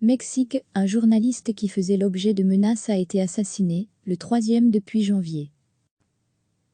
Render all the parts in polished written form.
Mexique, un journaliste qui faisait l'objet de menaces a été assassiné, le troisième depuis janvier.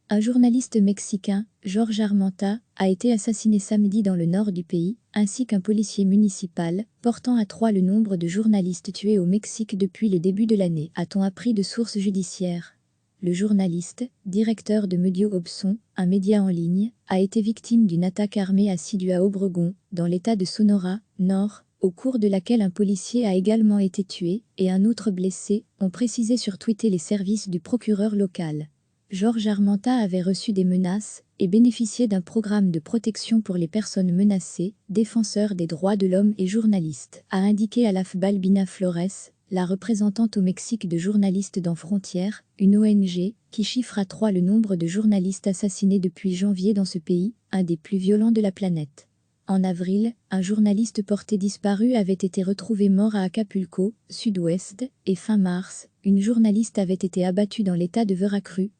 Un journaliste mexicain, Jorge Armenta, a été assassiné samedi dans le nord du pays, ainsi qu'un policier municipal, portant à 3 le nombre de journalistes tués au Mexique depuis le début de l'année, a-t-on appris de sources judiciaires. Le journaliste, directeur de Medio Obson, un média en ligne, a été victime d'une attaque armée assidue à Obregón, dans l'état de Sonora, nord, au cours de laquelle un policier a également été tué, et un autre blessé, ont précisé sur Twitter les services du procureur local. Jorge Armenta avait reçu des menaces et bénéficié d'un programme de protection pour les personnes menacées, défenseurs des droits de l'homme et journalistes, a indiqué Alaf Balbina Flores, la représentante au Mexique de Journalistes sans frontières, une ONG, qui chiffre à 3 le nombre de journalistes assassinés depuis janvier dans ce pays, un des plus violents de la planète. En avril, un journaliste porté disparu avait été retrouvé mort à Acapulco, sud-ouest, et fin mars, une journaliste avait été abattue dans l'état de Veracruz.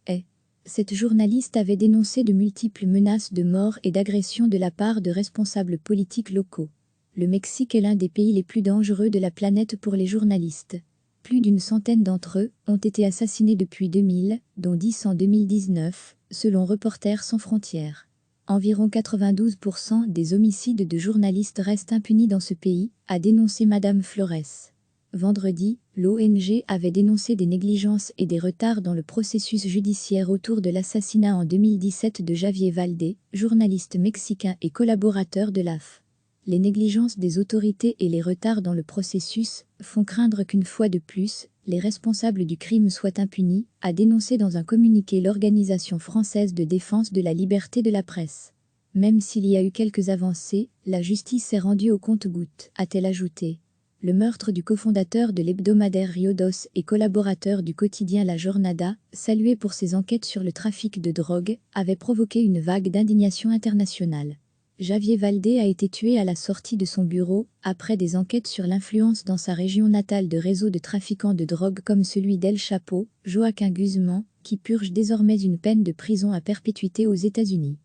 Cette journaliste avait dénoncé de multiples menaces de mort et d'agression de la part de responsables politiques locaux. Le Mexique est l'un des pays les plus dangereux de la planète pour les journalistes. Plus d'une centaine d'entre eux ont été assassinés depuis 2000, dont 10 en 2019, selon Reporters sans frontières. Environ 92% des homicides de journalistes restent impunis dans ce pays, a dénoncé Madame Flores. Vendredi, l'ONG avait dénoncé des négligences et des retards dans le processus judiciaire autour de l'assassinat en 2017 de Javier Valdé, journaliste mexicain et collaborateur de l'AF. Les négligences des autorités et les retards dans le processus font craindre qu'une fois de plus, les responsables du crime soient impunis, a dénoncé dans un communiqué l'Organisation française de défense de la liberté de la presse. Même s'il y a eu quelques avancées, la justice s'est rendue au compte-gouttes, a-t-elle ajouté. Le meurtre du cofondateur de l'hebdomadaire Riodos et collaborateur du quotidien La Jornada, salué pour ses enquêtes sur le trafic de drogue, avait provoqué une vague d'indignation internationale. Javier Valdé a été tué à la sortie de son bureau, après des enquêtes sur l'influence dans sa région natale de réseaux de trafiquants de drogue comme celui d'El Chapo, Joaquin Guzman, qui purge désormais une peine de prison à perpétuité aux États-Unis.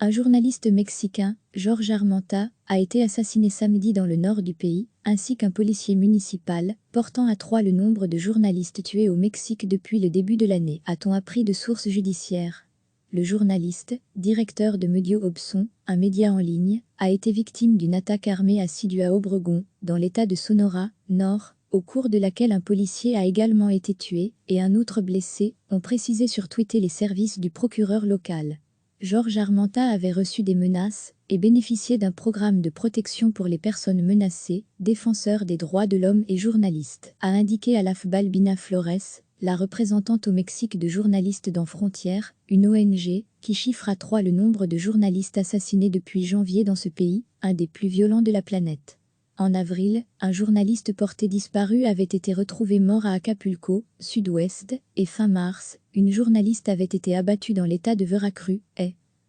Un journaliste mexicain, Jorge Armenta, a été assassiné samedi dans le nord du pays, ainsi qu'un policier municipal, portant à 3 le nombre de journalistes tués au Mexique depuis le début de l'année, a-t-on appris de sources judiciaires. Le journaliste, directeur de Medio Obson, un média en ligne, a été victime d'une attaque armée assidue à Obregón, dans l'état de Sonora, nord, au cours de laquelle un policier a également été tué, et un autre blessé, ont précisé sur Twitter les services du procureur local. Jorge Armenta avait reçu des menaces et bénéficié d'un programme de protection pour les personnes menacées, défenseurs des droits de l'homme et journalistes, a indiqué Alaf Balbina Flores, la représentante au Mexique de Journalistes sans frontières, une ONG, qui chiffre à 3 le nombre de journalistes assassinés depuis janvier dans ce pays, un des plus violents de la planète. En avril, un journaliste porté disparu avait été retrouvé mort à Acapulco, sud-ouest, et fin mars, une journaliste avait été abattue dans l'état de Veracruz.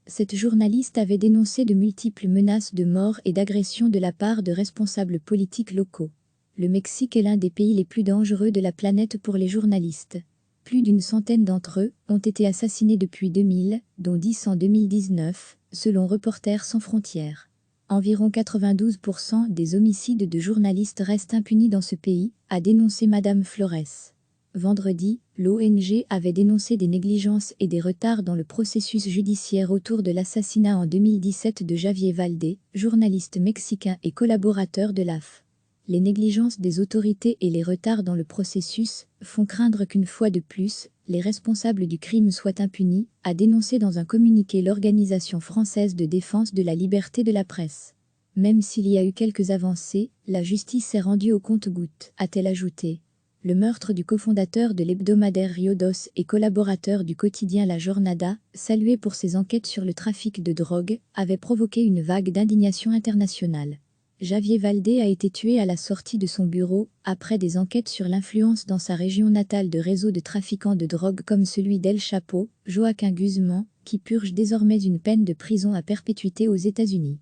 Cette journaliste avait dénoncé de multiples menaces de mort et d'agression de la part de responsables politiques locaux. Le Mexique est l'un des pays les plus dangereux de la planète pour les journalistes. Plus d'une centaine d'entre eux ont été assassinés depuis 2000, dont 10 en 2019, selon Reporters sans frontières. Environ 92% des homicides de journalistes restent impunis dans ce pays, a dénoncé Madame Flores. Vendredi, l'ONG avait dénoncé des négligences et des retards dans le processus judiciaire autour de l'assassinat en 2017 de Javier Valdé, journaliste mexicain et collaborateur de l'AF. Les négligences des autorités et les retards dans le processus font craindre qu'une fois de plus, les responsables du crime soient impunis, a dénoncé dans un communiqué l'Organisation française de défense de la liberté de la presse. Même s'il y a eu quelques avancées, la justice s'est rendue au compte-gouttes, a-t-elle ajouté. Le meurtre du cofondateur de l'hebdomadaire Riodos et collaborateur du quotidien La Jornada, salué pour ses enquêtes sur le trafic de drogue, avait provoqué une vague d'indignation internationale. Javier Valdé a été tué à la sortie de son bureau, après des enquêtes sur l'influence dans sa région natale de réseaux de trafiquants de drogue comme celui d'El Chapo, Joaquin Guzman, qui purge désormais une peine de prison à perpétuité aux États-Unis.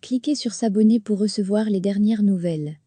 Cliquez sur s'abonner pour recevoir les dernières nouvelles.